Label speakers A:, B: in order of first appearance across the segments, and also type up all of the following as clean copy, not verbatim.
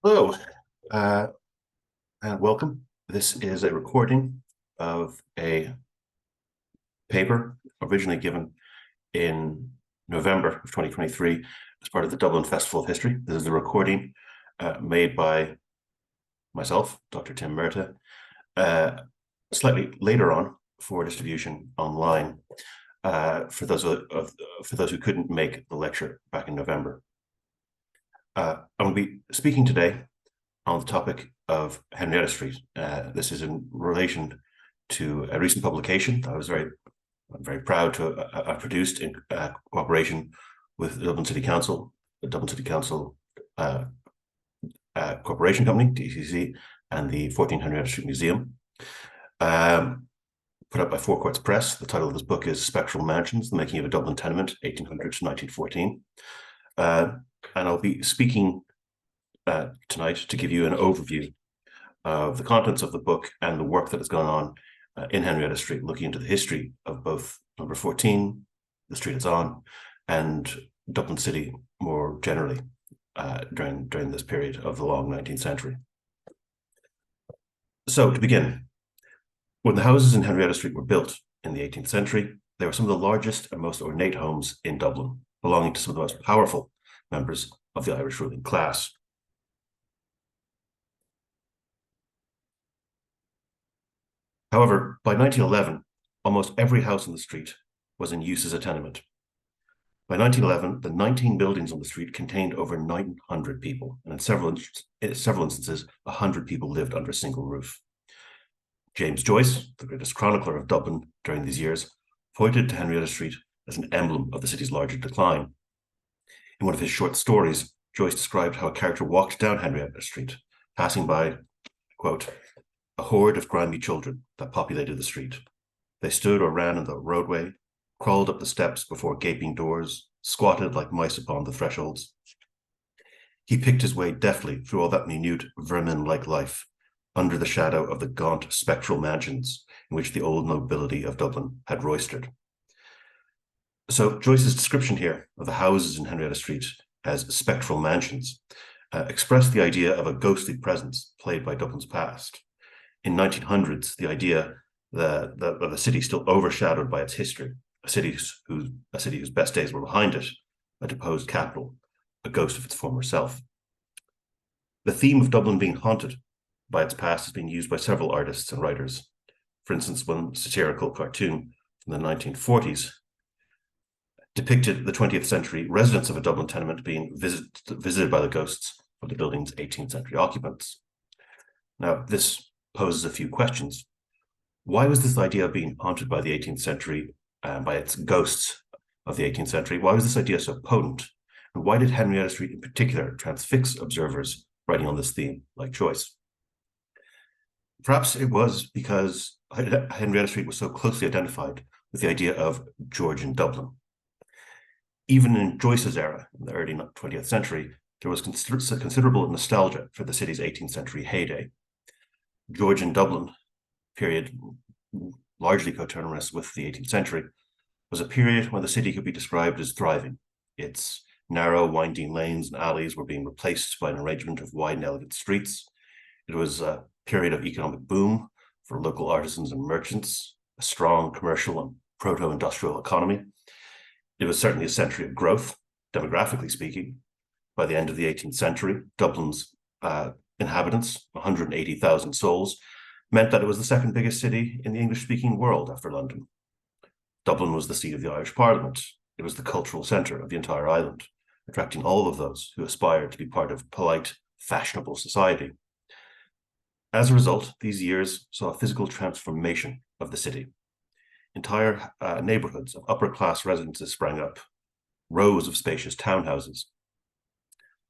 A: Hello, uh, and welcome. This is a recording of a paper originally given in November of 2023 as part of the Dublin Festival of History. This is the recording made by myself, Dr. Tim Murtagh, slightly later on for distribution online for those who couldn't make the lecture back in November. I'm going to be speaking today on the topic of Henrietta Street. This is in relation to a recent publication I'm very proud to have produced in cooperation with the Dublin City Council, the Dublin City Council Corporation Company, DCC, and the 14 Henrietta Street Museum. Put out by Four Courts Press. The title of this book is Spectral Mansions, The Making of a Dublin Tenement, 1800 to 1914. And I'll be speaking tonight to give you an overview of the contents of the book and the work that has gone on in Henrietta Street, looking into the history of both number 14, the street it's on, and Dublin City more generally during this period of the long 19th century. So to begin, when the houses in Henrietta Street were built in the 18th century, they were some of the largest and most ornate homes in Dublin, belonging to some of the most powerful members of the Irish ruling class. However, by 1911, almost every house on the street was in use as a tenement. By 1911, the 19 buildings on the street contained over 900 people, and in several instances, 100 people lived under a single roof. James Joyce, the greatest chronicler of Dublin during these years, pointed to Henrietta Street as an emblem of the city's larger decline. In one of his short stories, Joyce described how a character walked down Henrietta Street, passing by, quote, a horde of grimy children that populated the street. They stood or ran in the roadway, crawled up the steps before gaping doors, squatted like mice upon the thresholds. He picked his way deftly through all that minute vermin-like life, under the shadow of the gaunt spectral mansions in which the old nobility of Dublin had roistered. So Joyce's description here of the houses in Henrietta Street as spectral mansions expressed the idea of a ghostly presence played by Dublin's past. In 1900s, the idea that the city still overshadowed by its history, a city whose best days were behind it, a deposed capital, a ghost of its former self. The theme of Dublin being haunted by its past has been used by several artists and writers. For instance, one satirical cartoon from the 1940s depicted the 20th century residents of a Dublin tenement being visited by the ghosts of the building's 18th century occupants. Now, this poses a few questions. Why was this idea of being haunted by the 18th century, by its ghosts of the 18th century, why was this idea so potent? And why did Henrietta Street in particular transfix observers writing on this theme, like Joyce? Perhaps it was because Henrietta Street was so closely identified with the idea of Georgian Dublin. Even in Joyce's era, in the early 20th century, there was considerable nostalgia for the city's 18th century heyday. Georgian Dublin, period largely coterminous with the 18th century, was a period when the city could be described as thriving. Its narrow, winding lanes and alleys were being replaced by an arrangement of wide and elegant streets. It was a period of economic boom for local artisans and merchants, a strong commercial and proto-industrial economy. It was certainly a century of growth, demographically speaking. By the end of the 18th century, Dublin's inhabitants, 180,000 souls, meant that it was the second biggest city in the English-speaking world after London. Dublin was the seat of the Irish Parliament. It was the cultural centre of the entire island, attracting all of those who aspired to be part of polite, fashionable society. As a result, these years saw a physical transformation of the city. Entire neighbourhoods of upper-class residences sprang up, rows of spacious townhouses.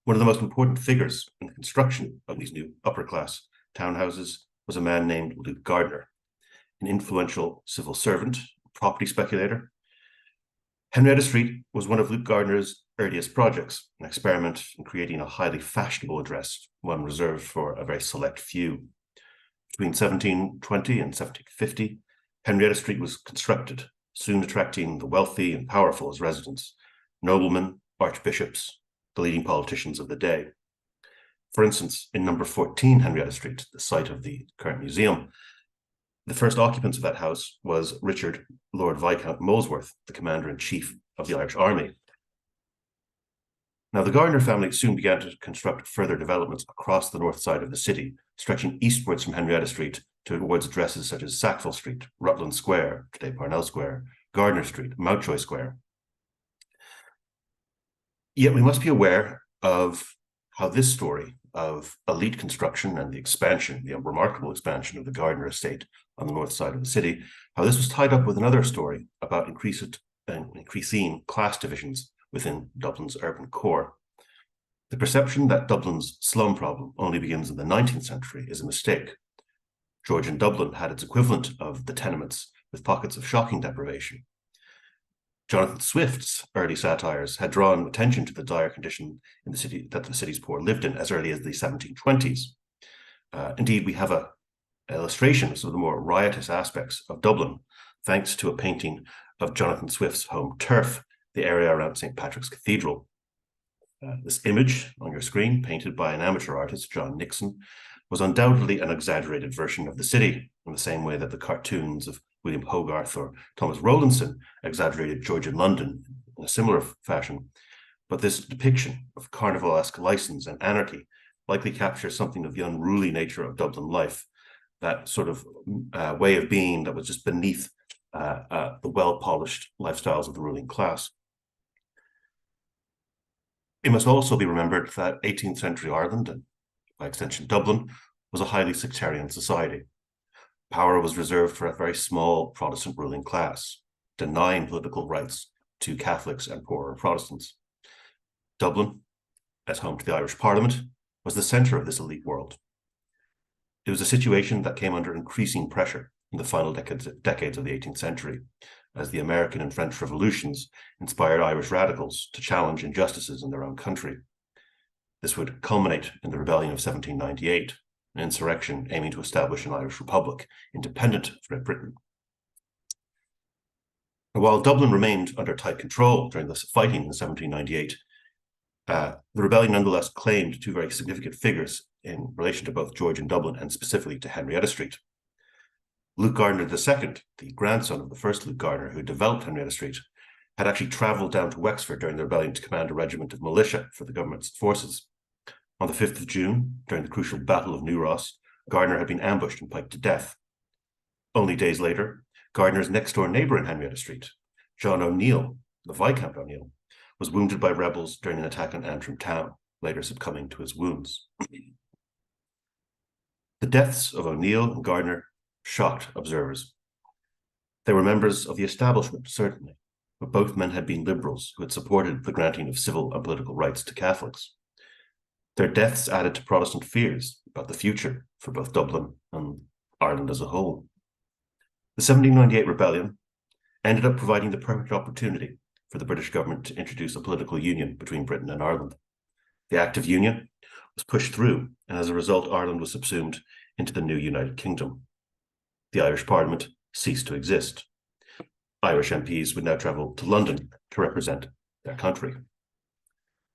A: One of the most important figures in the construction of these new upper-class townhouses was a man named Luke Gardner, an influential civil servant, property speculator. Henrietta Street was one of Luke Gardner's earliest projects, an experiment in creating a highly fashionable address, one reserved for a very select few. Between 1720 and 1750, Henrietta Street was constructed, soon attracting the wealthy and powerful as residents, noblemen, archbishops, the leading politicians of the day. For instance, in number 14 Henrietta Street, the site of the current museum, the first occupants of that house was Richard, Lord Viscount Molesworth, the commander-in-chief of the Irish Army. Now, the Gardiner family soon began to construct further developments across the north side of the city, stretching eastwards from Henrietta Street towards addresses such as Sackville Street, Rutland Square, today Parnell Square, Gardiner Street, Mountjoy Square. Yet we must be aware of how this story of elite construction and the expansion, the remarkable expansion of the Gardiner estate on the north side of the city, how this was tied up with another story about increasing class divisions within Dublin's urban core. The perception that Dublin's slum problem only begins in the 19th century is a mistake. Georgian Dublin had its equivalent of the tenements with pockets of shocking deprivation. Jonathan Swift's early satires had drawn attention to the dire condition in the city that the city's poor lived in as early as the 1720s. Indeed, we have an illustration of some of the more riotous aspects of Dublin, thanks to a painting of Jonathan Swift's home turf, the area around St. Patrick's Cathedral. This image on your screen, painted by an amateur artist, John Nixon, was undoubtedly an exaggerated version of the city, in the same way that the cartoons of William Hogarth or Thomas Rowlandson exaggerated Georgian London in a similar fashion. But this depiction of carnivalesque license and anarchy likely captures something of the unruly nature of Dublin life, that sort of way of being that was just beneath the well-polished lifestyles of the ruling class. It must also be remembered that 18th century Ireland, and by extension Dublin, was a highly sectarian society. Power was reserved for a very small Protestant ruling class, denying political rights to Catholics and poorer Protestants. Dublin, as home to the Irish Parliament, was the centre of this elite world. It was a situation that came under increasing pressure in the final decades of the 18th century, as the American and French revolutions inspired Irish radicals to challenge injustices in their own country. This would culminate in the Rebellion of 1798, an insurrection aiming to establish an Irish Republic independent of Great Britain. And while Dublin remained under tight control during this fighting in 1798, the rebellion nonetheless claimed two very significant figures in relation to both Georgian Dublin and specifically to Henrietta Street. Luke Gardiner II, the grandson of the first Luke Gardiner who developed Henrietta Street, had actually travelled down to Wexford during the rebellion to command a regiment of militia for the government's forces. On the 5th of June, during the crucial Battle of New Ross, Gardiner had been ambushed and piked to death. Only days later, Gardiner's next-door neighbour in Henrietta Street, John O'Neill, the Viscount O'Neill, was wounded by rebels during an attack on Antrim town, later succumbing to his wounds. The deaths of O'Neill and Gardiner shocked observers. They were members of the establishment, certainly, but both men had been liberals who had supported the granting of civil and political rights to Catholics. Their deaths added to Protestant fears about the future for both Dublin and Ireland as a whole. The 1798 rebellion ended up providing the perfect opportunity for the British government to introduce a political union between Britain and Ireland. The Act of Union was pushed through, and as a result, Ireland was subsumed into the new United Kingdom. The Irish Parliament ceased to exist. Irish MPs would now travel to London to represent their country.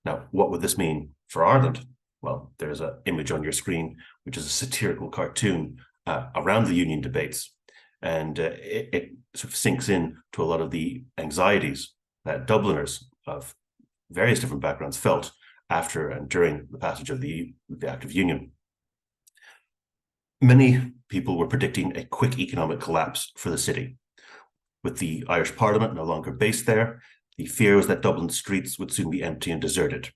A: Now, what would this mean for Ireland? Well, there's an image on your screen, which is a satirical cartoon around the union debates, and it sort of sinks in to a lot of the anxieties that Dubliners of various different backgrounds felt after and during the passage of the Act of Union. Many people were predicting a quick economic collapse for the city. With the Irish Parliament no longer based there, the fear was that Dublin's streets would soon be empty and deserted.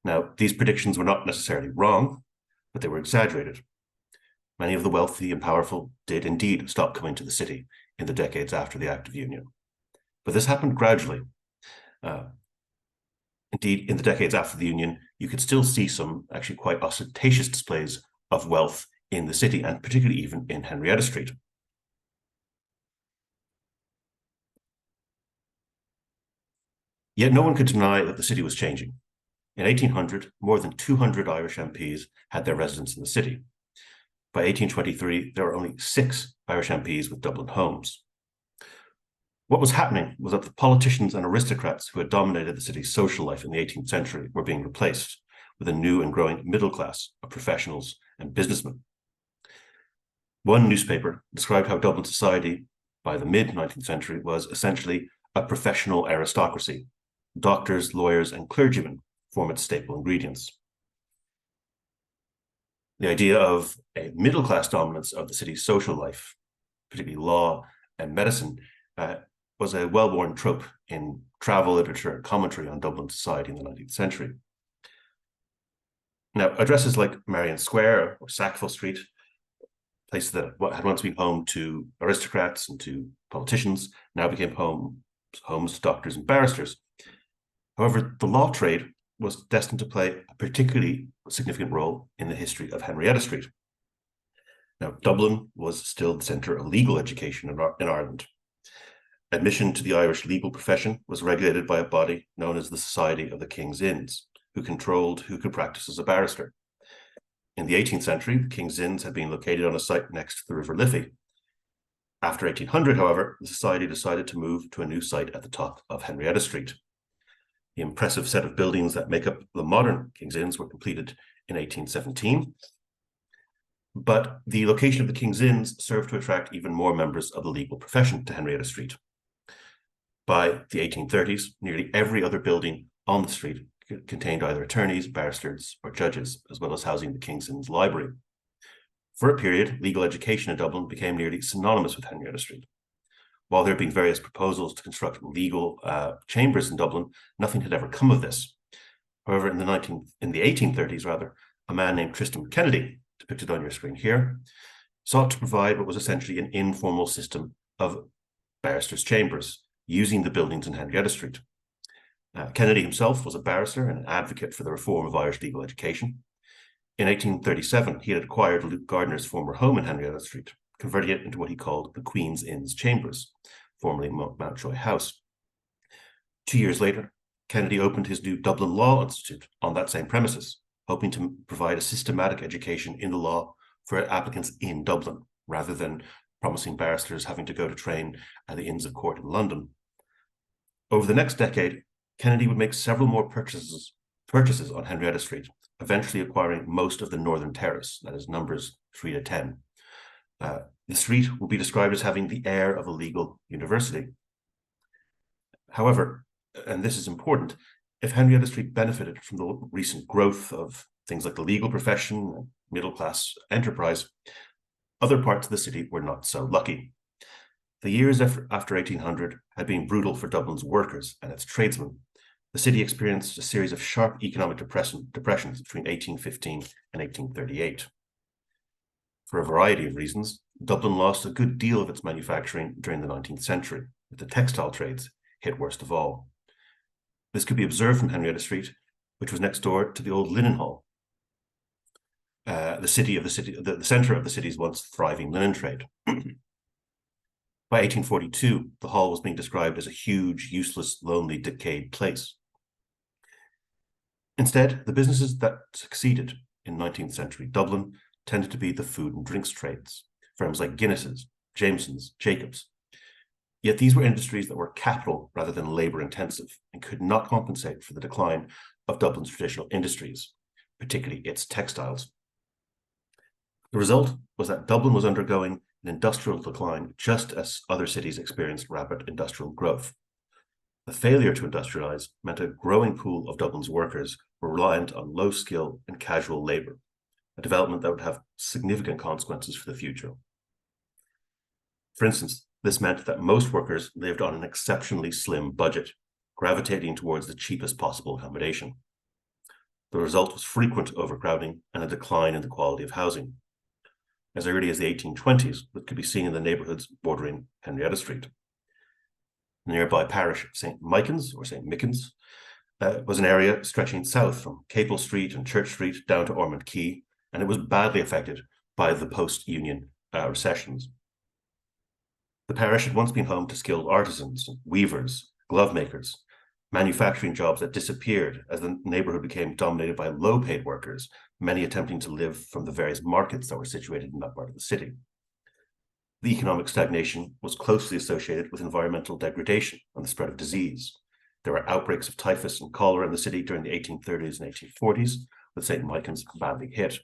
A: Now, these predictions were not necessarily wrong, but they were exaggerated. Many of the wealthy and powerful did indeed stop coming to the city in the decades after the Act of Union. But this happened gradually. Indeed, in the decades after the Union, you could still see some actually quite ostentatious displays of wealth in the city, and particularly even in Henrietta Street. Yet no one could deny that the city was changing. In 1800, more than 200 Irish MPs had their residence in the city. By 1823, there were only 6 Irish MPs with Dublin homes. What was happening was that the politicians and aristocrats who had dominated the city's social life in the 18th century were being replaced, with a new and growing middle class of professionals and businessmen. One newspaper described how Dublin society by the mid-19th century was essentially a professional aristocracy. Doctors, lawyers, and clergymen form its staple ingredients. The idea of a middle-class dominance of the city's social life, particularly law and medicine, was a well-worn trope in travel literature and commentary on Dublin society in the 19th century. Now, addresses like Marion Square or Sackville Street, places that had once been home to aristocrats and to politicians, now became homes to doctors and barristers. However, the law trade was destined to play a particularly significant role in the history of Henrietta Street. Now, Dublin was still the centre of legal education in Ireland. Admission to the Irish legal profession was regulated by a body known as the Society of the King's Inns, who controlled who could practice as a barrister. In the 18th century, the King's Inns had been located on a site next to the River Liffey. After 1800, however, the Society decided to move to a new site at the top of Henrietta Street. The impressive set of buildings that make up the modern King's Inns were completed in 1817. But the location of the King's Inns served to attract even more members of the legal profession to Henrietta Street. By the 1830s, nearly every other building on the street contained either attorneys, barristers, or judges, as well as housing the King's Inns Library. For a period, legal education in Dublin became nearly synonymous with Henrietta Street. While there had been various proposals to construct legal chambers in Dublin, nothing had ever come of this. However, in the 1830s, a man named Tristram Kennedy, depicted on your screen here, sought to provide what was essentially an informal system of barristers' chambers, using the buildings in Henrietta Street. Kennedy himself was a barrister and an advocate for the reform of Irish legal education. In 1837, he had acquired Luke Gardner's former home in Henrietta Street, converting it into what he called the Queen's Inns Chambers, formerly Mountjoy House. 2 years later, Kennedy opened his new Dublin Law Institute on that same premises, hoping to provide a systematic education in the law for applicants in Dublin, rather than promising barristers having to go to train at the Inns of Court in London. Over the next decade, Kennedy would make several more purchases on Henrietta Street, eventually acquiring most of the northern terrace, that is numbers 3 to 10. The street will be described as having the air of a legal university. However, and this is important, if Henrietta Street benefited from the recent growth of things like the legal profession and middle-class enterprise, other parts of the city were not so lucky. The years after 1800 had been brutal for Dublin's workers and its tradesmen. The city experienced a series of sharp economic depressions between 1815 and 1838. For a variety of reasons, Dublin lost a good deal of its manufacturing during the 19th century, with the textile trades hit worst of all. This could be observed from Henrietta Street, which was next door to the old linen hall, the centre of the city's once thriving linen trade. By 1842, the hall was being described as a huge, useless, lonely, decayed place. Instead, the businesses that succeeded in 19th century Dublin tended to be the food and drinks trades, firms like Guinness's, Jameson's, Jacobs. Yet these were industries that were capital rather than labor-intensive and could not compensate for the decline of Dublin's traditional industries, particularly its textiles. The result was that Dublin was undergoing an industrial decline just as other cities experienced rapid industrial growth. The failure to industrialize meant a growing pool of Dublin's workers were reliant on low skill and casual labor, a development that would have significant consequences for the future. For instance, this meant that most workers lived on an exceptionally slim budget, gravitating towards the cheapest possible accommodation. The result was frequent overcrowding and a decline in the quality of housing. As early as the 1820s, that could be seen in the neighbourhoods bordering Henrietta Street. The nearby parish of St. Micans, or St. Mickens, was an area stretching south from Capel Street and Church Street down to Ormond Quay, and it was badly affected by the post-Union recessions. The parish had once been home to skilled artisans, weavers, glove makers, manufacturing jobs that disappeared as the neighbourhood became dominated by low-paid workers, many attempting to live from the various markets that were situated in that part of the city. The economic stagnation was closely associated with environmental degradation and the spread of disease. There were outbreaks of typhus and cholera in the city during the 1830s and 1840s, with St. Michan's badly hit.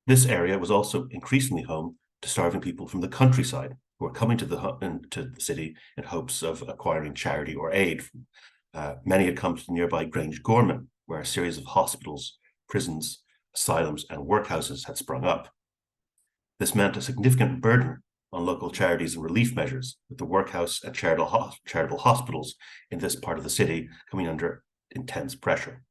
A: This area was also increasingly home to starving people from the countryside who were coming to the city in hopes of acquiring charity or aid. Many had come to the nearby Grange Gorman, where a series of hospitals, prisons, asylums, and workhouses had sprung up. This meant a significant burden on local charities and relief measures, with the workhouse and charitable hospitals in this part of the city coming under intense pressure.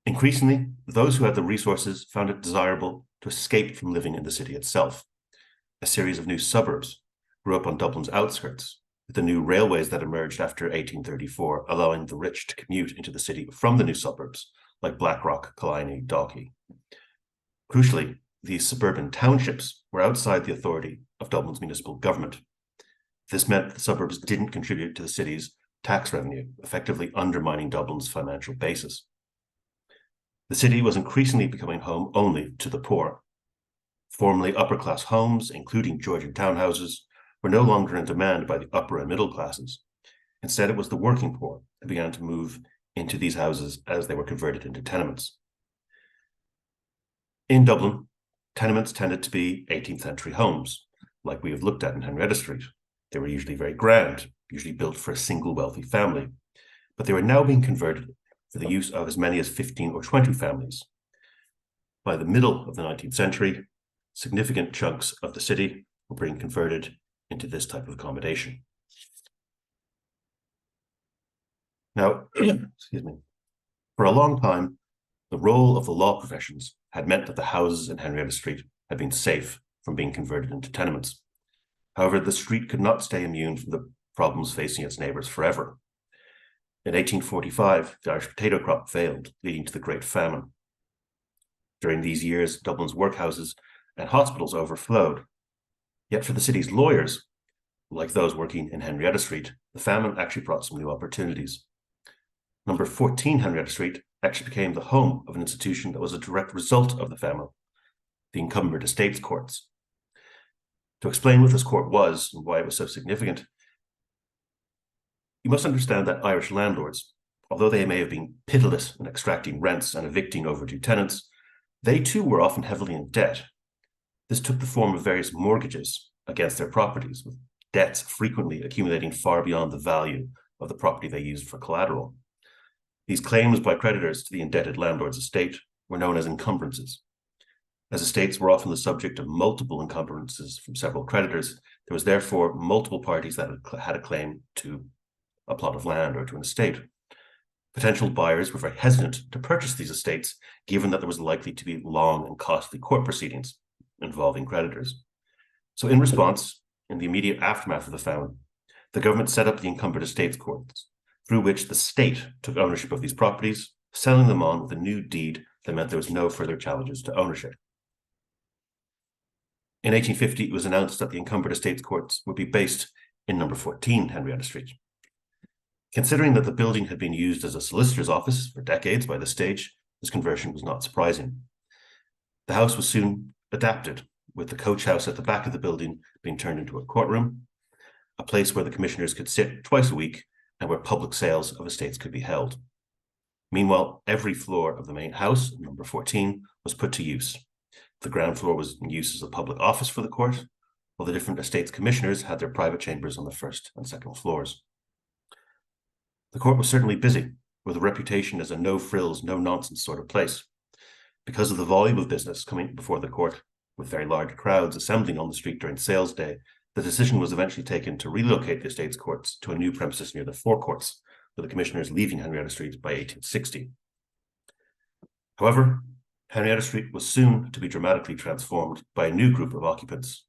A: Increasingly, those who had the resources found it desirable to escape from living in the city itself. A series of new suburbs grew up on Dublin's outskirts, with the new railways that emerged after 1834, allowing the rich to commute into the city from the new suburbs, like Blackrock, Killiney, Dalkey. Crucially, these suburban townships were outside the authority of Dublin's municipal government. This meant the suburbs didn't contribute to the city's tax revenue, effectively undermining Dublin's financial basis. The city was increasingly becoming home only to the poor. Formerly upper-class homes, including Georgian townhouses, were no longer in demand by the upper and middle classes. Instead, it was the working poor who began to move into these houses as they were converted into tenements. In Dublin, tenements tended to be 18th century homes, like we have looked at in Henrietta Street. They were usually very grand, usually built for a single wealthy family, but they were now being converted for the use of as many as 15 or 20 families. By the middle of the 19th century, significant chunks of the city were being converted into this type of accommodation. Now, excuse me, for a long time, the role of the law professions had meant that the houses in Henrietta Street had been safe from being converted into tenements. However, the street could not stay immune from the problems facing its neighbours forever. In 1845, the Irish potato crop failed, leading to the Great Famine. During these years, Dublin's workhouses and hospitals overflowed. Yet for the city's lawyers, like those working in Henrietta Street, the famine actually brought some new opportunities. Number 14 Henrietta Street actually became the home of an institution that was a direct result of the famine, the Encumbered Estates Courts. To explain what this court was and why it was so significant, you must understand that Irish landlords, although they may have been pitiless in extracting rents and evicting overdue tenants, they too were often heavily in debt. This took the form of various mortgages against their properties, with debts frequently accumulating far beyond the value of the property they used for collateral. These claims by creditors to the indebted landlord's estate were known as encumbrances. As estates were often the subject of multiple encumbrances from several creditors, there was therefore multiple parties that had a claim to a plot of land or to an estate. Potential buyers were very hesitant to purchase these estates, given that there was likely to be long and costly court proceedings involving creditors. So in response, in the immediate aftermath of the famine, the government set up the Encumbered Estates Courts, through which the state took ownership of these properties, selling them on with a new deed that meant there was no further challenges to ownership. In 1850, it was announced that the Encumbered Estates Courts would be based in number 14 Henrietta Street. Considering that the building had been used as a solicitor's office for decades by this stage, this conversion was not surprising. The house was soon adapted, with the coach house at the back of the building being turned into a courtroom, a place where the commissioners could sit twice a week and where public sales of estates could be held. Meanwhile, every floor of the main house, number 14, was put to use. The ground floor was in use as a public office for the court, while the different estates commissioners had their private chambers on the first and second floors. The court was certainly busy, with a reputation as a no-frills, no-nonsense sort of place. Because of the volume of business coming before the court, with very large crowds assembling on the street during sales day, the decision was eventually taken to relocate the estates courts to a new premises near the forecourts, with the commissioners leaving Henrietta Street by 1860. However, Henrietta Street was soon to be dramatically transformed by a new group of occupants.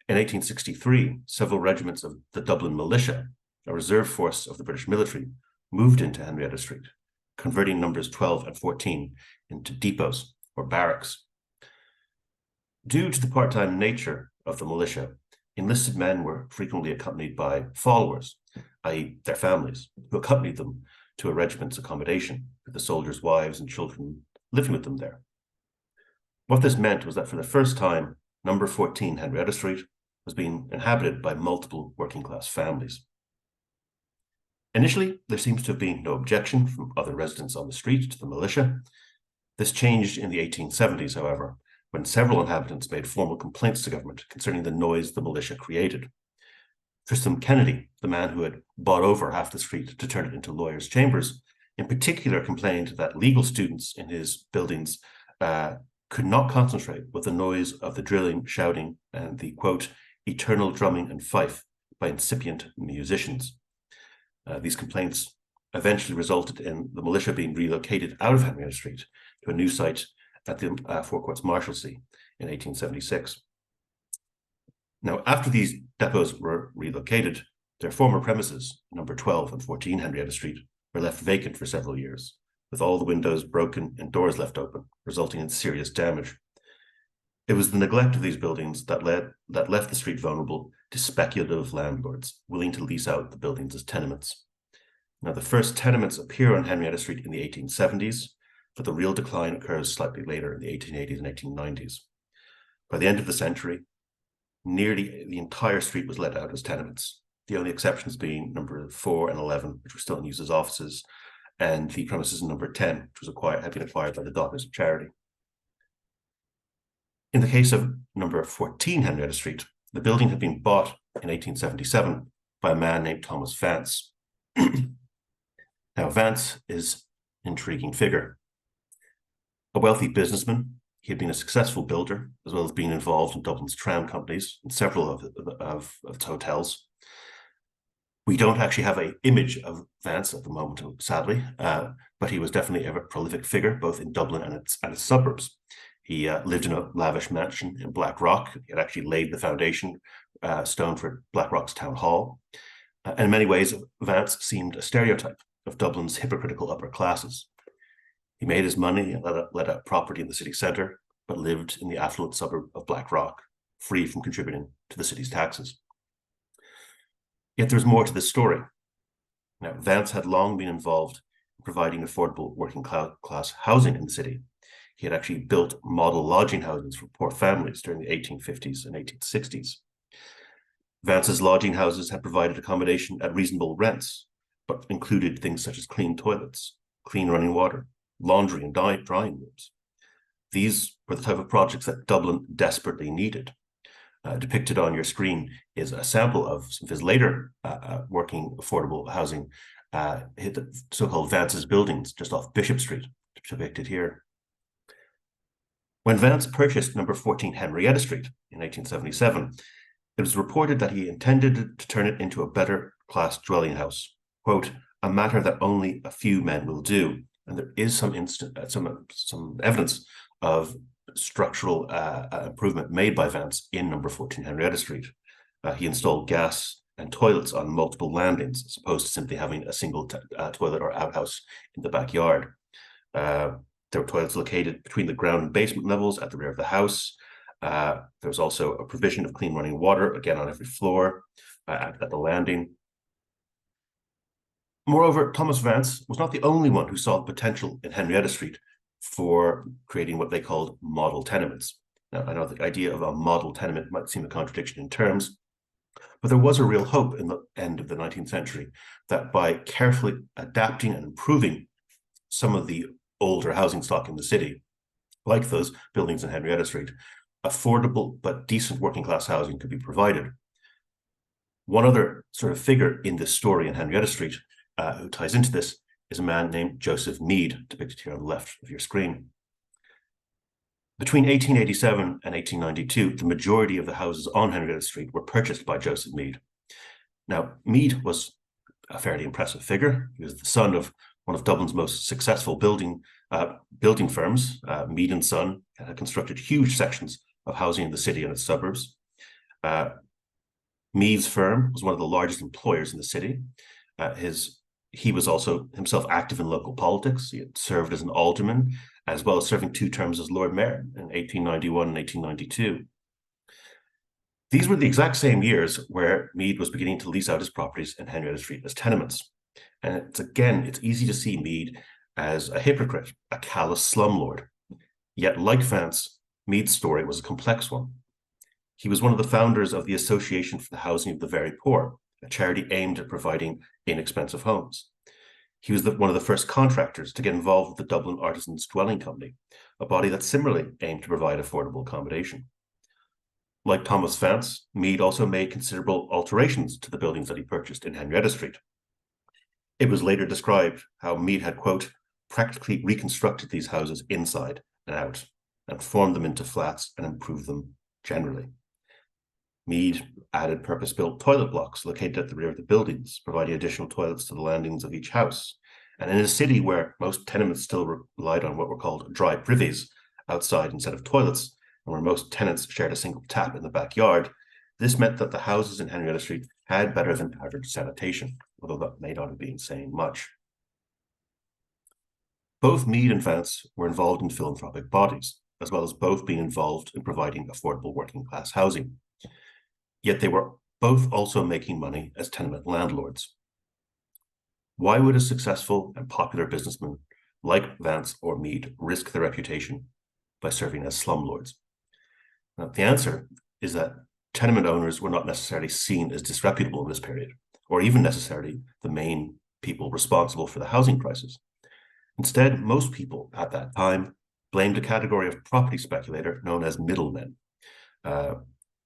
A: In 1863, several regiments of the Dublin Militia, a reserve force of the British military, moved into Henrietta Street, converting numbers 12 and 14 into depots or barracks. Due to the part-time nature of the militia, enlisted men were frequently accompanied by followers, i.e. their families, who accompanied them to a regiment's accommodation, with the soldiers' wives and children living with them there. What this meant was that for the first time, number 14 Henrietta Street was being inhabited by multiple working-class families. Initially, there seems to have been no objection from other residents on the street to the militia. This changed in the 1870s, however, when several inhabitants made formal complaints to government concerning the noise the militia created. Tristan Kennedy, the man who had bought over half the street to turn it into lawyers' chambers, in particular complained that legal students in his buildings could not concentrate with the noise of the drilling, shouting, and the, quote, eternal drumming and fife by incipient musicians. These complaints eventually resulted in the militia being relocated out of Henrietta Street to a new site at the Four Courts Marshalsea in 1876. Now, after these depots were relocated, their former premises, number 12 and 14 Henrietta Street, were left vacant for several years, with all the windows broken and doors left open, resulting in serious damage. It was the neglect of these buildings that left the street vulnerable to speculative landlords willing to lease out the buildings as tenements. Now, the first tenements appear on Henrietta Street in the 1870s, but the real decline occurs slightly later in the 1880s and 1890s. By the end of the century, nearly the entire street was let out as tenements, the only exceptions being number 4 and 11, which were still in use as offices, and the premises in number 10, which had been acquired by the Daughters of Charity. In the case of number 14 Henrietta Street, the building had been bought in 1877 by a man named Thomas Vance. Now, Vance is an intriguing figure. A wealthy businessman, he had been a successful builder, as well as being involved in Dublin's tram companies and several of its hotels. We don't actually have an image of Vance at the moment, sadly, but he was definitely a prolific figure, both in Dublin and its suburbs. He lived in a lavish mansion in Blackrock. He had actually laid the foundation stone for Blackrock's town hall. In many ways, Vance seemed a stereotype of Dublin's hypocritical upper classes. He made his money and let out property in the city centre, but lived in the affluent suburb of Blackrock, free from contributing to the city's taxes. Yet there's more to this story. Now, Vance had long been involved in providing affordable working class housing in the city. He had actually built model lodging houses for poor families during the 1850s and 1860s. Vance's lodging houses had provided accommodation at reasonable rents, but included things such as clean toilets, clean running water, laundry and drying rooms. These were the type of projects that Dublin desperately needed. Depicted on your screen is a sample of some of his later working affordable housing, the so-called Vance's buildings just off Bishop Street, depicted here. When Vance purchased number 14 Henrietta Street in 1877, it was reported that he intended to turn it into a better class dwelling house, quote, a matter that only a few men will do. And there is some evidence of structural improvement made by Vance in number 14 Henrietta Street. He installed gas and toilets on multiple landings, as opposed to simply having a single toilet or outhouse in the backyard. There were toilets located between the ground and basement levels at the rear of the house. There was also a provision of clean running water, again on every floor, at the landing. Moreover, Thomas Vance was not the only one who saw the potential in Henrietta Street for creating what they called model tenements. Now, I know the idea of a model tenement might seem a contradiction in terms, but there was a real hope in the end of the 19th century that by carefully adapting and improving some of the older housing stock in the city, like those buildings in Henrietta Street, affordable but decent working class housing could be provided. One other sort of figure in this story in Henrietta Street who ties into this is a man named Joseph Mead, depicted here on the left of your screen. Between 1887 and 1892, the majority of the houses on Henrietta Street were purchased by Joseph Mead. Now, Mead was a fairly impressive figure. He was the son of one of Dublin's most successful building firms. Mead and Son had constructed huge sections of housing in the city and its suburbs. Mead's firm was one of the largest employers in the city. He was also himself active in local politics. He had served as an alderman, as well as serving 2 terms as Lord Mayor in 1891 and 1892. These were the exact same years where Mead was beginning to lease out his properties in Henrietta Street as tenements. And it's easy to see Mead as a hypocrite, a callous slumlord. Yet, like Vance, Mead's story was a complex one. He was one of the founders of the Association for the Housing of the Very Poor, a charity aimed at providing inexpensive homes. He was one of the first contractors to get involved with the Dublin Artisans' Dwelling Company, a body that similarly aimed to provide affordable accommodation. Like Thomas Vance, Mead also made considerable alterations to the buildings that he purchased in Henrietta Street. It was later described how Mead had, quote, practically reconstructed these houses inside and out, and formed them into flats and improved them generally. Mead added purpose-built toilet blocks located at the rear of the buildings, providing additional toilets to the landings of each house. And in a city where most tenements still relied on what were called dry privies outside instead of toilets, and where most tenants shared a single tap in the backyard, this meant that the houses in Henrietta Street had better than average sanitation, although that may not have been saying much. Both Mead and Vance were involved in philanthropic bodies, as well as both being involved in providing affordable working-class housing. Yet they were both also making money as tenement landlords. Why would a successful and popular businessman like Vance or Mead risk their reputation by serving as slumlords? Now, the answer is that tenement owners were not necessarily seen as disreputable in this period, or even necessarily the main people responsible for the housing crisis. Instead, most people at that time blamed a category of property speculator known as middlemen.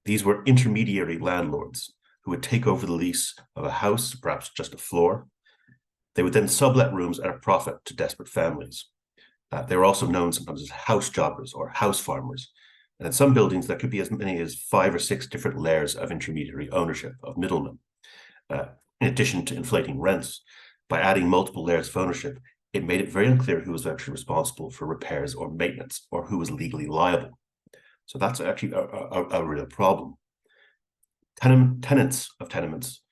A: These were intermediary landlords who would take over the lease of a house, perhaps just a floor. They would then sublet rooms at a profit to desperate families. They were also known sometimes as house jobbers or house farmers. And in some buildings, there could be as many as 5 or 6 different layers of intermediary ownership of middlemen. In addition to inflating rents, by adding multiple layers of ownership, it made it very unclear who was actually responsible for repairs or maintenance, or who was legally liable. So that's actually a real problem. Tenants of tenements,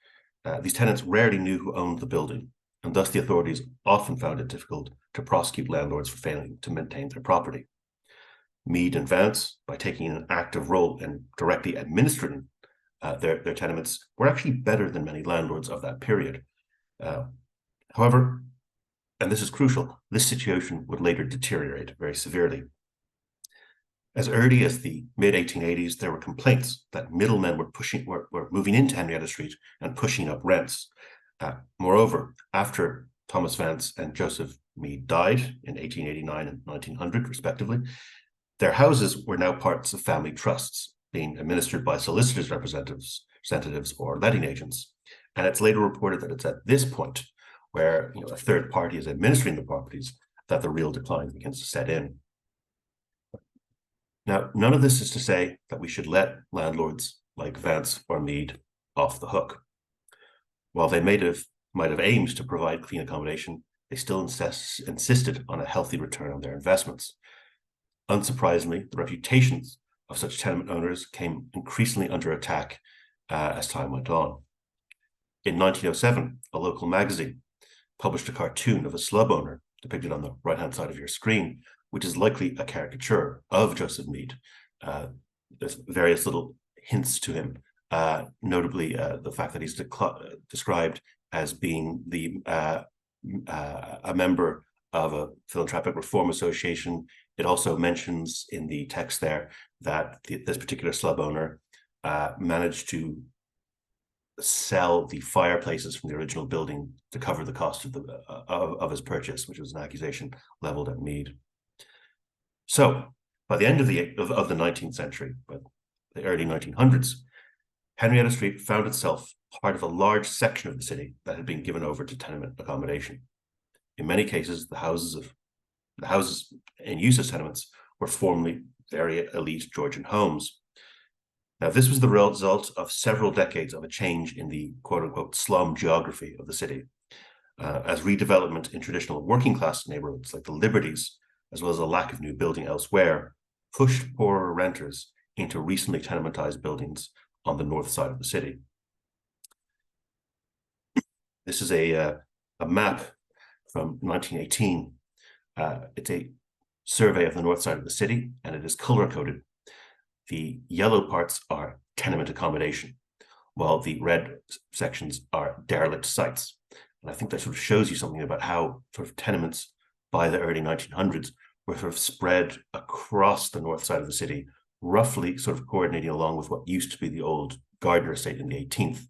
A: these tenants rarely knew who owned the building, and thus the authorities often found it difficult to prosecute landlords for failing to maintain their property. Mead and Vance, by taking an active role in directly administering their tenements, were actually better than many landlords of that period. However, and this is crucial, this situation would later deteriorate very severely. As early as the mid-1880s, there were complaints that middlemen were moving into Henrietta Street and pushing up rents. Moreover, after Thomas Vance and Joseph Mead died in 1889 and 1900, respectively, their houses were now parts of family trusts being administered by solicitors' representatives or letting agents. And it's later reported that it's at this point where a third party is administering the properties that the real decline begins to set in. Now, none of this is to say that we should let landlords like Vance or Mead off the hook. While they might have aimed to provide clean accommodation, they still insisted on a healthy return on their investments. Unsurprisingly, the reputations of such tenement owners came increasingly under attack as time went on. In 1907, a local magazine published a cartoon of a slub owner depicted on the right-hand side of your screen, which is likely a caricature of Joseph Mead. There's various little hints to him, notably the fact that he's described as being a member of a philanthropic reform association. It also mentions in the text there that this particular slub owner managed to sell the fireplaces from the original building to cover the cost of his purchase, which was an accusation leveled at Mead. So, by the end of the 19th century, by the early 1900s, Henrietta Street found itself part of a large section of the city that had been given over to tenement accommodation. In many cases, the houses in use as tenements were formerly very elite Georgian homes. Now, this was the result of several decades of a change in the quote-unquote slum geography of the city, as redevelopment in traditional working-class neighborhoods like the Liberties, as well as a lack of new building elsewhere, pushed poorer renters into recently tenementized buildings on the north side of the city. This is a map from 1918. It's a survey of the north side of the city, and it is color-coded. The yellow parts are tenement accommodation, while the red sections are derelict sites. And I think that sort of shows you something about how sort of tenements by the early 1900s were sort of spread across the north side of the city, roughly sort of coordinating along with what used to be the old Gardner estate in the 18th,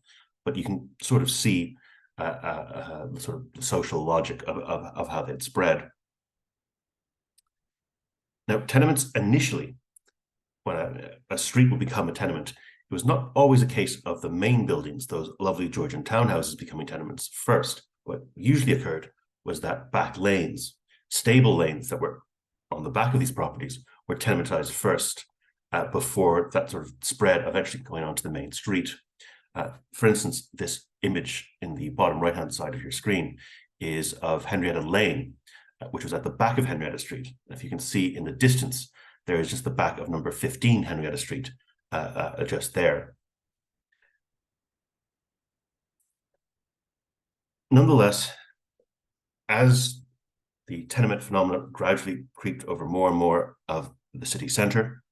A: but you can sort of see sort of the social logic of how they'd spread. Now, tenements initially, when a street would become a tenement, it was not always a case of the main buildings, those lovely Georgian townhouses, becoming tenements first. What usually occurred was that back lanes, stable lanes that were on the back of these properties, were tenementized first before that sort of spread eventually going onto the main street. For instance, this image in the bottom right-hand side of your screen is of Henrietta Lane, which was at the back of Henrietta Street. If you can see in the distance, there is just the back of number 15 Henrietta Street just there. Nonetheless, as the tenement phenomenon gradually creeped over more and more of the city centre,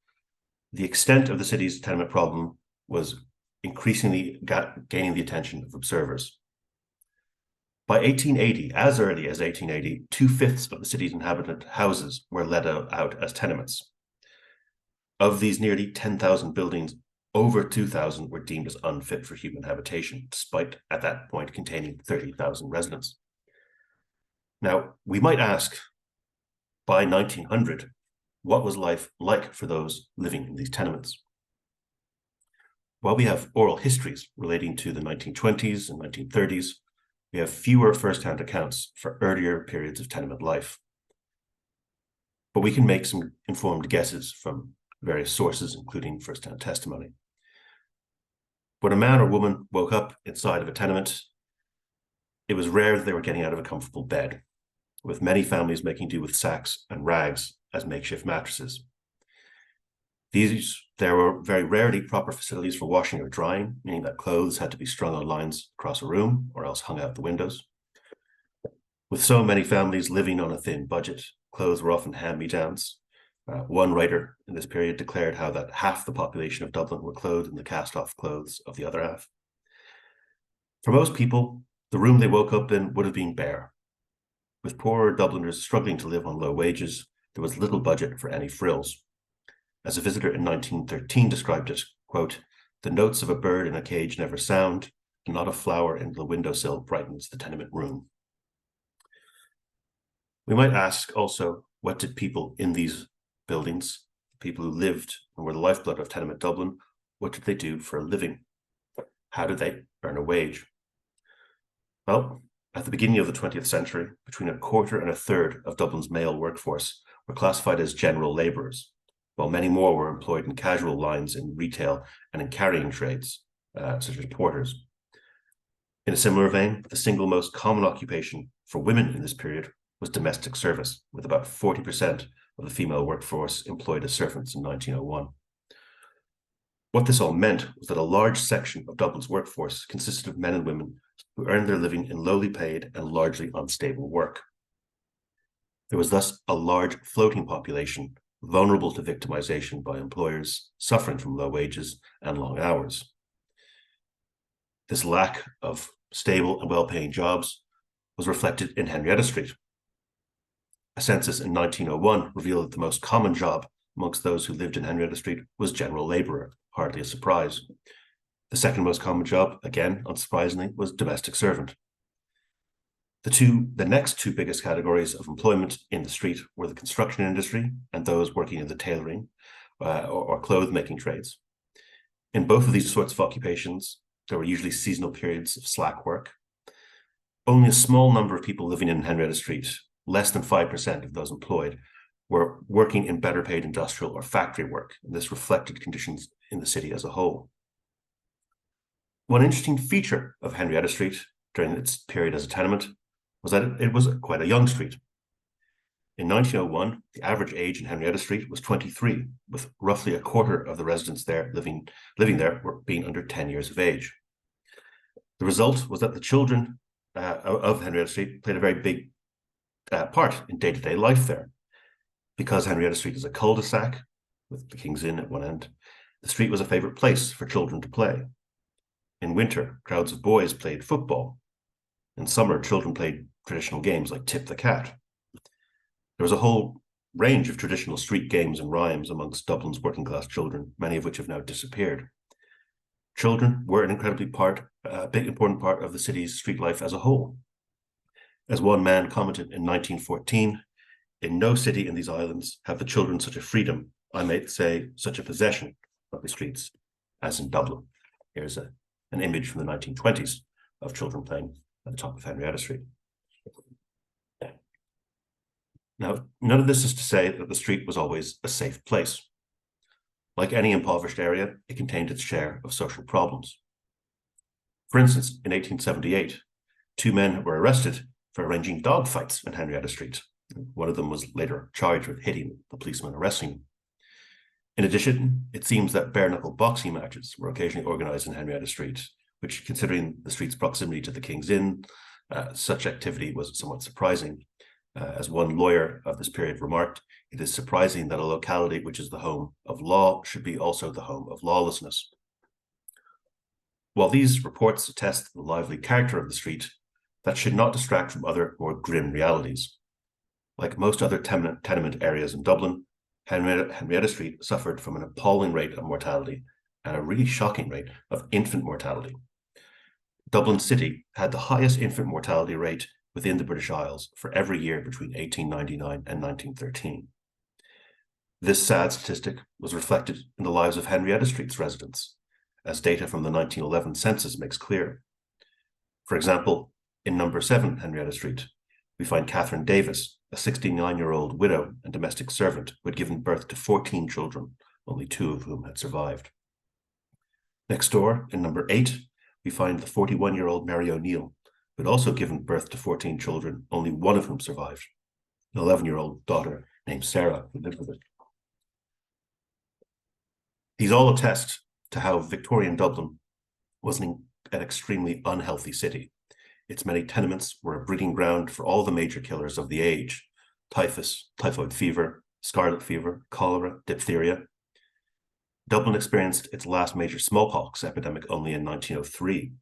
A: the extent of the city's tenement problem was increasingly gaining the attention of observers. By 1880, as early as 1880, 2/5 of the city's inhabited houses were let out as tenements. Of these nearly 10,000 buildings, over 2,000 were deemed as unfit for human habitation, despite at that point containing 30,000 residents. Now, we might ask, by 1900, what was life like for those living in these tenements? While we have oral histories relating to the 1920s and 1930s, we have fewer first-hand accounts for earlier periods of tenement life. But we can make some informed guesses from various sources, including first-hand testimony. When a man or woman woke up inside of a tenement, it was rare that they were getting out of a comfortable bed, with many families making do with sacks and rags as makeshift mattresses. There were very rarely proper facilities for washing or drying, meaning that clothes had to be strung on lines across a room or else hung out the windows. With so many families living on a thin budget, clothes were often hand-me-downs. One writer in this period declared how that half the population of Dublin were clothed in the cast-off clothes of the other half. For most people, the room they woke up in would have been bare. With poorer Dubliners struggling to live on low wages, there was little budget for any frills. As a visitor in 1913 described it, quote, "The notes of a bird in a cage never sound, and not a flower in the windowsill brightens the tenement room." We might ask also, what did people in these buildings, people who lived and were the lifeblood of tenement Dublin, what did they do for a living? How did they earn a wage? Well, at the beginning of the 20th century, between a quarter and a third of Dublin's male workforce were classified as general labourers, while many more were employed in casual lines in retail and in carrying trades, such as porters. In a similar vein, the single most common occupation for women in this period was domestic service, with about 40% of the female workforce employed as servants in 1901. What this all meant was that a large section of Dublin's workforce consisted of men and women who earned their living in lowly paid and largely unstable work. There was thus a large floating population vulnerable to victimization by employers suffering from low wages and long hours. This lack of stable and well-paying jobs was reflected in Henrietta Street. A census in 1901 revealed that the most common job amongst those who lived in Henrietta Street was general labourer, hardly a surprise. The second most common job, again unsurprisingly, was domestic servant. The next two biggest categories of employment in the street were the construction industry and those working in the tailoring or clothes-making trades. In both of these sorts of occupations, there were usually seasonal periods of slack work. Only a small number of people living in Henrietta Street, less than 5% of those employed, were working in better paid industrial or factory work, and this reflected conditions in the city as a whole. One interesting feature of Henrietta Street during its period as a tenement was that it was quite a young street. In 1901, the average age in Henrietta Street was 23, with roughly a quarter of the residents there living there were being under 10 years of age. The result was that the children of Henrietta Street played a very big part in day-to-day life there. Because Henrietta Street is a cul-de-sac, with the King's Inn at one end, the street was a favourite place for children to play. In winter, crowds of boys played football. In summer, children played traditional games like Tip the Cat. There was a whole range of traditional street games and rhymes amongst Dublin's working class children, many of which have now disappeared. Children were an incredibly big, important part of the city's street life as a whole. As one man commented in 1914, in no city in these islands have the children such a freedom, I may say such a possession of the streets, as in Dublin. Here's an image from the 1920s of children playing at the top of Henrietta Street. Now, none of this is to say that the street was always a safe place. Like any impoverished area, it contained its share of social problems. For instance, in 1878, 2 men were arrested for arranging dog fights in Henrietta Street. One of them was later charged with hitting the policeman arresting him. In addition, it seems that bare-knuckle boxing matches were occasionally organized in Henrietta Street, which, considering the street's proximity to the King's Inn, such activity was somewhat surprising. As one lawyer of this period remarked, it is surprising that a locality which is the home of law should be also the home of lawlessness. While these reports attest the lively character of the street, that should not distract from other more grim realities. Like most other tenement areas in Dublin, Henrietta Street suffered from an appalling rate of mortality and a really shocking rate of infant mortality. Dublin City had the highest infant mortality rate within the British Isles for every year between 1899 and 1913. This sad statistic was reflected in the lives of Henrietta Street's residents, as data from the 1911 census makes clear. For example, in number 7 Henrietta Street, we find Catherine Davis, a 69-year-old widow and domestic servant who had given birth to 14 children, only 2 of whom had survived. Next door, in number 8, we find the 41-year-old Mary O'Neill, who had also given birth to 14 children, only 1 of whom survived, an 11-year-old daughter named Sarah, who lived with her. These all attest to how Victorian Dublin was an extremely unhealthy city. Its many tenements were a breeding ground for all the major killers of the age: typhus, typhoid fever, scarlet fever, cholera, diphtheria. Dublin experienced its last major smallpox epidemic only in 1903.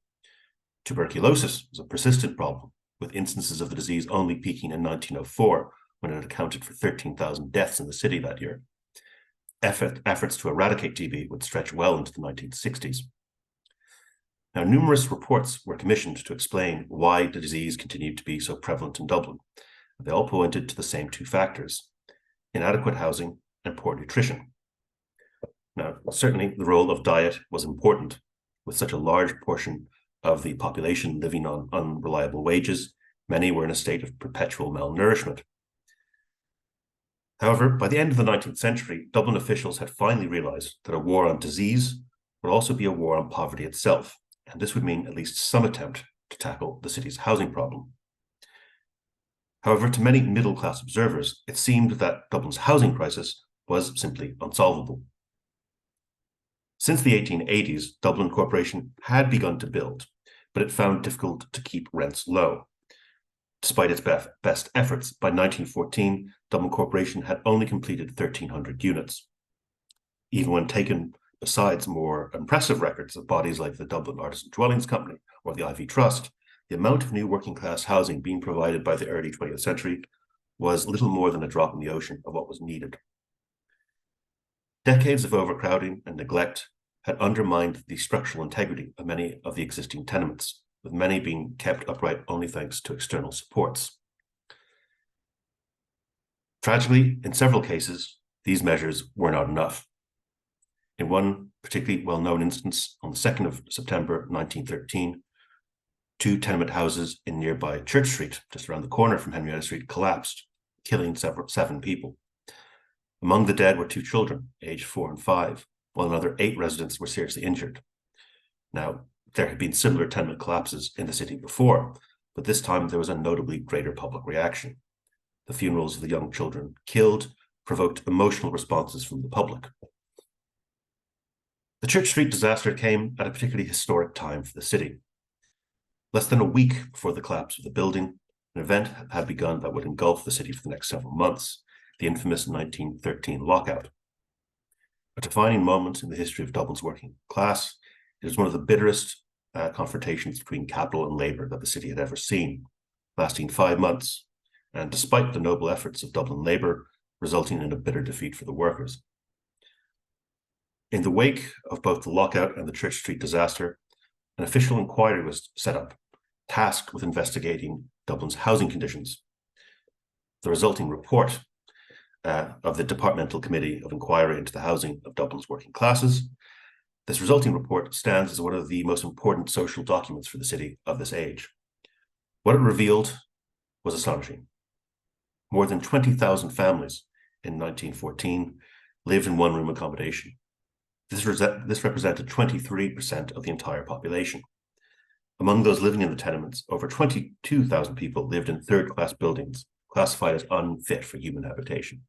A: Tuberculosis was a persistent problem, with instances of the disease only peaking in 1904, when it accounted for 13,000 deaths in the city that year. Efforts to eradicate TB would stretch well into the 1960s. Now, numerous reports were commissioned to explain why the disease continued to be so prevalent in Dublin. They all pointed to the same 2 factors: inadequate housing and poor nutrition. Now, certainly the role of diet was important, with such a large portion of the population living on unreliable wages. Many were in a state of perpetual malnourishment. However, by the end of the 19th century, Dublin officials had finally realized that a war on disease would also be a war on poverty itself, and this would mean at least some attempt to tackle the city's housing problem. However, to many middle-class observers, it seemed that Dublin's housing crisis was simply unsolvable. Since the 1880s, Dublin Corporation had begun to build, but it found difficult to keep rents low. Despite its best efforts, by 1914, Dublin Corporation had only completed 1,300 units. Even when taken besides more impressive records of bodies like the Dublin Artisan Dwellings Company or the Ivy Trust, the amount of new working-class housing being provided by the early 20th century was little more than a drop in the ocean of what was needed. Decades of overcrowding and neglect had undermined the structural integrity of many of the existing tenements, with many being kept upright only thanks to external supports. Tragically, in several cases, these measures were not enough. In one particularly well-known instance, on the 2nd of September 1913, 2 tenement houses in nearby Church Street, just around the corner from Henrietta Street, collapsed, killing 7 people. Among the dead were 2 children, aged 4 and 5, while another 8 residents were seriously injured. Now, there had been similar tenement collapses in the city before, but this time there was a notably greater public reaction. The funerals of the young children killed provoked emotional responses from the public. The Church Street disaster came at a particularly historic time for the city. Less than a week before the collapse of the building, an event had begun that would engulf the city for the next several months: the infamous 1913 lockout. A defining moment in the history of Dublin's working class, it was one of the bitterest confrontations between capital and labour that the city had ever seen, lasting 5 months, and despite the noble efforts of Dublin labour, resulting in a bitter defeat for the workers. In the wake of both the lockout and the Church Street disaster, an official inquiry was set up, tasked with investigating Dublin's housing conditions. The resulting report of the Departmental Committee of Inquiry into the Housing of Dublin's Working Classes. This resulting report stands as one of the most important social documents for the city of this age. What it revealed was astonishing. More than 20,000 families in 1914 lived in one-room accommodation. This represented 23% of the entire population. Among those living in the tenements, over 22,000 people lived in third-class buildings, classified as unfit for human habitation.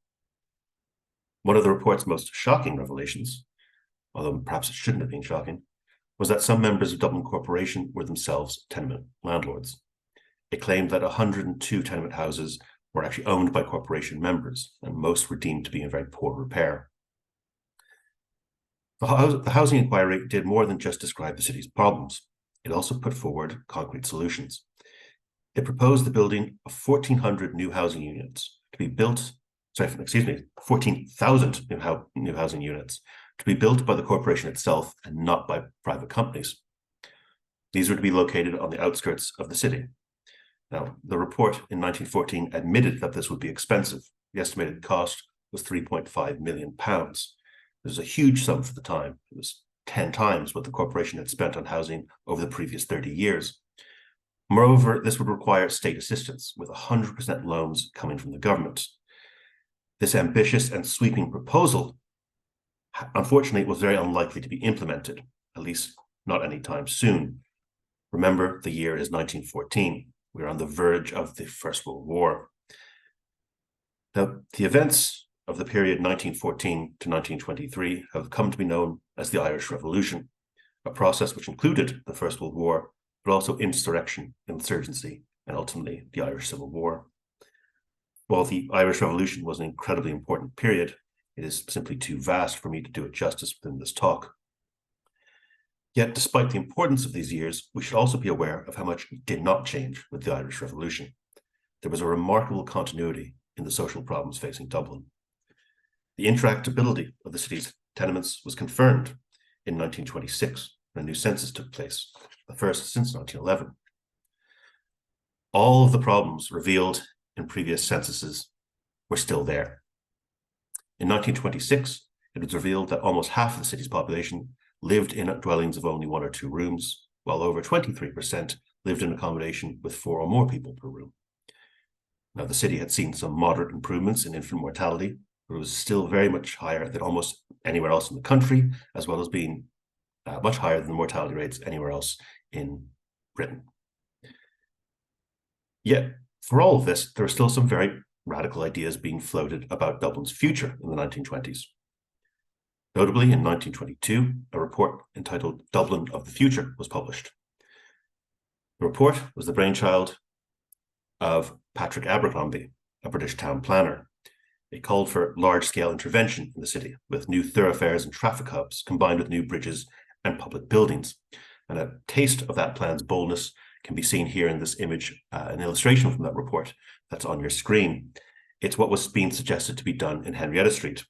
A: One of the report's most shocking revelations, although perhaps it shouldn't have been shocking, was that some members of Dublin Corporation were themselves tenement landlords. It claimed that 102 tenement houses were actually owned by corporation members, and most were deemed to be in very poor repair. The housing inquiry did more than just describe the city's problems. It also put forward concrete solutions. It proposed the building of 1,400 new housing units to be built, 14,000 new housing units to be built by the corporation itself and not by private companies. These were to be located on the outskirts of the city. Now, the report in 1914 admitted that this would be expensive. The estimated cost was £3.5 million. It was a huge sum for the time. It was 10 times what the corporation had spent on housing over the previous 30 years. Moreover, this would require state assistance, with 100% loans coming from the government. This ambitious and sweeping proposal, unfortunately, was very unlikely to be implemented, at least not anytime soon. Remember, the year is 1914. We're on the verge of the First World War. Now, the events of the period 1914 to 1923 have come to be known as the Irish Revolution, a process which included the First World War, but also insurrection, insurgency, and ultimately the Irish Civil War. While the Irish Revolution was an incredibly important period, it is simply too vast for me to do it justice within this talk. Yet, despite the importance of these years, we should also be aware of how much did not change with the Irish Revolution. There was a remarkable continuity in the social problems facing Dublin. The interactability of the city's tenements was confirmed in 1926 when a new census took place, the first since 1911. All of the problems revealed in previous censuses were still there. In 1926, it was revealed that almost half of the city's population lived in dwellings of only 1 or 2 rooms, while over 23% lived in accommodation with 4 or more people per room. Now, the city had seen some moderate improvements in infant mortality, but it was still very much higher than almost anywhere else in the country, as well as being much higher than the mortality rates anywhere else in Britain. Yet, for all of this, there are still some very radical ideas being floated about Dublin's future in the 1920s. Notably, in 1922, a report entitled Dublin of the Future was published. The report was the brainchild of Patrick Abercrombie, a British town planner. It called for large-scale intervention in the city, with new thoroughfares and traffic hubs, combined with new bridges and public buildings. And a taste of that plan's boldness can be seen here in this image, an illustration from that report that's on your screen. It's what was being suggested to be done in Henrietta Street.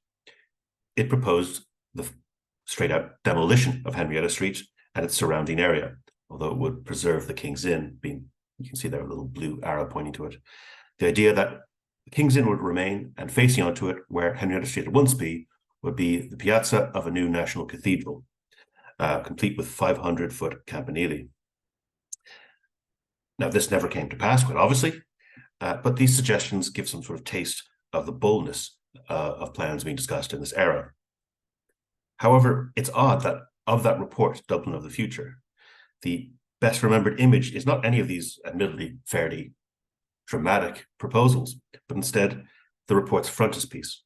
A: It proposed the straight-out demolition of Henrietta Street and its surrounding area, although it would preserve the King's Inn, you can see there a little blue arrow pointing to it. The idea that the King's Inn would remain, and facing onto it, where Henrietta Street would once be, would be the piazza of a new national cathedral, complete with 500-foot campanile. Now, this never came to pass, quite obviously, but these suggestions give some sort of taste of the boldness of plans being discussed in this era. However, it's odd that of that report, Dublin of the Future, the best remembered image is not any of these admittedly fairly dramatic proposals, but instead the report's frontispiece,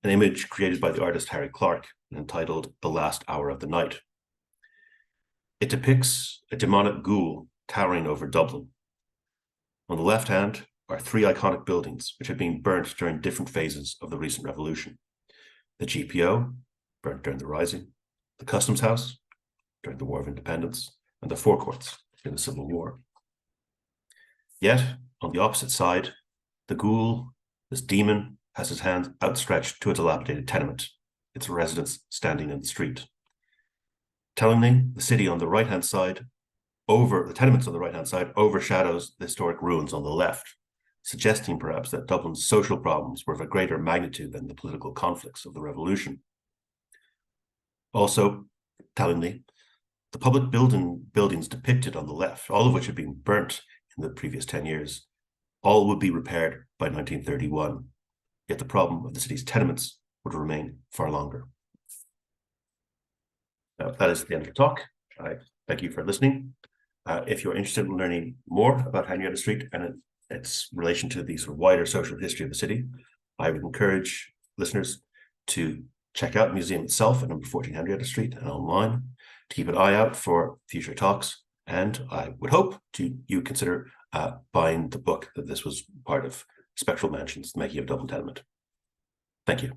A: an image created by the artist Harry Clarke and entitled The Last Hour of the Night. It depicts a demonic ghoul towering over Dublin. On the left hand are 3 iconic buildings which had been burnt during different phases of the recent revolution. The GPO, burnt during the Rising, the Customs House, during the War of Independence, and the forecourts in the Civil War. Yet, on the opposite side, the ghoul, this demon, has his hand outstretched to a dilapidated tenement, its residents standing in the street. Tellingly, the city on the right-hand side, the tenements on the right-hand side, overshadows the historic ruins on the left, suggesting perhaps that Dublin's social problems were of a greater magnitude than the political conflicts of the revolution. Also, tellingly, the public buildings depicted on the left, all of which had been burnt in the previous 10 years, all would be repaired by 1931, yet the problem of the city's tenements would remain far longer. Now, that is the end of the talk. I thank you for listening. If you're interested in learning more about Henrietta Street and its relation to the sort of wider social history of the city, I would encourage listeners to check out the museum itself at number 14 Henrietta Street and online, to keep an eye out for future talks, and I would hope you consider buying the book that this was part of, Spectral Mansions, The Making of Dublin Tenement. Thank you.